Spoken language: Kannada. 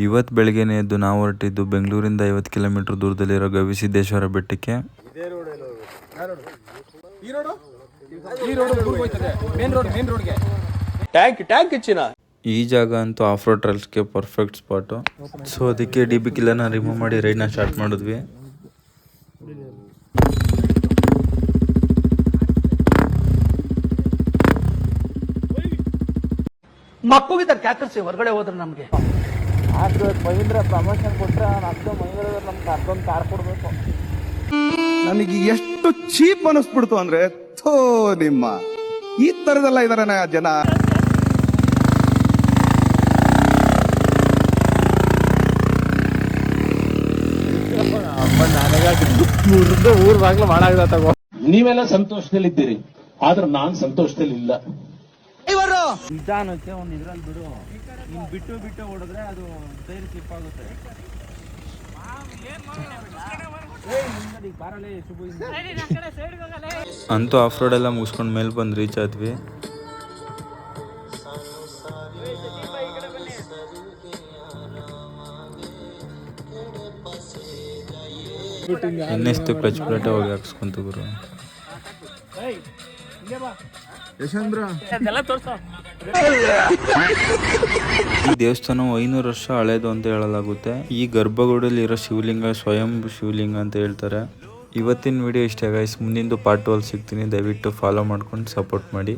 ಇವತ್ತು ಬೆಳಗ್ಗೆನೇ ಎದ್ದು ನಾವು ಹೊರಟಿದ್ದು ಬೆಂಗಳೂರಿಂದ 50 ಕಿಲೋಮೀಟರ್ ದೂರದಲ್ಲಿರೋ ಗವಿಸಿದ್ದೇಶ್ವರ ಬೆಟ್ಟಕ್ಕೆ. ಈ ಜಾಗ ಅಂತೂ ಆಫ್ ರೋಡ್ ಟ್ರೈಲ್ಸ್ಗೆ ಪರ್ಫೆಕ್ಟ್ ಸ್ಪಾಟು. ಸೊ ಅದಕ್ಕೆ DB ಕಿಲ್ಲರ್ನ ರಿಮೂವ್ ಮಾಡಿ ರೈಡ್ನ ಸ್ಟಾರ್ಟ್ ಮಾಡಿದ್ವಿ. ಮಕ್ಕಳಿಗೆ ಕ್ಯಾಕರ್ಸಿ ಹೊರಗಡೆ ಹೋದ್ರೆ ನಮಗೆ ಮಹೀಂದ್ರ ಪ್ರಮೋಷನ್ ಕೊಟ್ರೆ ಮಹೀಂದ್ರ ನಮ್ಗೆ ಅರ್ಧೊಂದು ಕಾರ್ ಕೊಡ್ಬೇಕು. ನನಗೆ ಎಷ್ಟು ಚೀಪ್ ಅನಿಸ್ಬಿಡ್ತು ಅಂದ್ರೆ ಥೋ ನಿಮ್ಮ ಈ ತರದೆಲ್ಲ ಇದಾರೆ ಜನ. ಊರ್ ಬಾಗ್ಲು ಮಾಡಾಗ್ದ ತಗೋ. ನೀವೆಲ್ಲ ಸಂತೋಷದಲ್ಲಿದ್ದೀರಿ, ಆದ್ರೆ ನಾನ್ ಸಂತೋಷದಲ್ಲಿ ಇಲ್ಲ. ನಿಧಾನಕ್ಕೆ ಒಂದ್ ಇದ್ರಲ್ಲಿ ಬಿಡು, ನೀನ್ ಬಿಟ್ಟು ಹೊಡೆದ್ರೆ ಅದು ಟೈರ್ ಸ್ಲಿಪ್ ಆಗುತ್ತೆ. ಅಂತೂ ಆಫ್ ರೋಡ್ ಎಲ್ಲ ಮುಗಿಸ್ಕೊಂಡು ಮೇಲೆ ಬಂದು ರೀಚ್ ಆದ್ವಿ. ಇನ್ನೆಷ್ಟು ಕ್ಲಚ್ ಪ್ಲೇಟ್ ಹೋಗಿ ಹಾಕ್ಸ್ಕೊಂತ ಗುರು. ಈ ದೇವಸ್ಥಾನ 500 ವರ್ಷ ಹಳೇದು ಅಂತ ಹೇಳಲಾಗುತ್ತೆ. ಈ ಗರ್ಭಗುಡಿಯಲ್ಲಿ ಇರೋ ಶಿವಲಿಂಗ ಸ್ವಯಂ ಶಿವಲಿಂಗ ಅಂತ ಹೇಳ್ತಾರೆ. ಇವತ್ತಿನ ವಿಡಿಯೋ ಇಷ್ಟ ಗೈಸ್. ಮುಂದಿಂದು ಪಾರ್ಟ್ 2 ಸಿಗ್ತೀನಿ. ದಯವಿಟ್ಟು ಫಾಲೋ ಮಾಡ್ಕೊಂಡು ಸಪೋರ್ಟ್ ಮಾಡಿ.